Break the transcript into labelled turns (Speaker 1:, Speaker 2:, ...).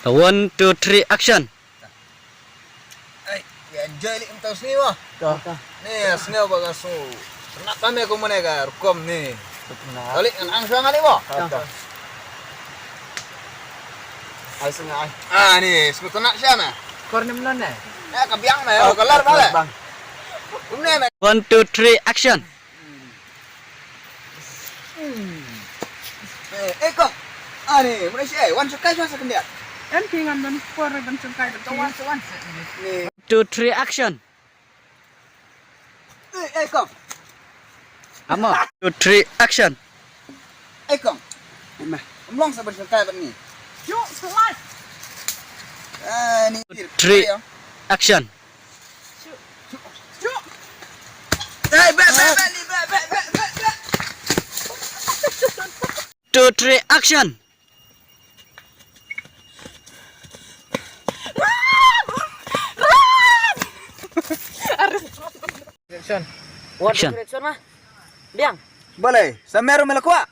Speaker 1: 1, 2, 3, action.
Speaker 2: Ay, enjoy li ang taos niyo. Nih, sini baga su. Nak kami ko muna ka rukom ni. Kali ang suang ali mo. Ay sunga ay. Ah, ni, smut nak siya na.
Speaker 3: Kornem non eh.
Speaker 2: Kabiang na, kalar bala. Umne na.
Speaker 1: 1, 2, 3, action.
Speaker 2: Ko. Ani, muna siya. One sukai sa kandiat.
Speaker 3: En tingan non por ban sungkai to wan.
Speaker 1: 2, 3, action.
Speaker 2: Ko.
Speaker 1: Amo. 2, 3, action.
Speaker 2: Ko. Umlong sa ban sukai ban ni.
Speaker 3: Yuk, selai.
Speaker 2: Ni.
Speaker 1: 3, action.
Speaker 3: Yuk.
Speaker 2: Hey, bet.
Speaker 1: 2, 3, action.
Speaker 3: Action.
Speaker 1: Action.
Speaker 3: Direction mah. Biang.
Speaker 2: Boleh. Sa meron malakwa.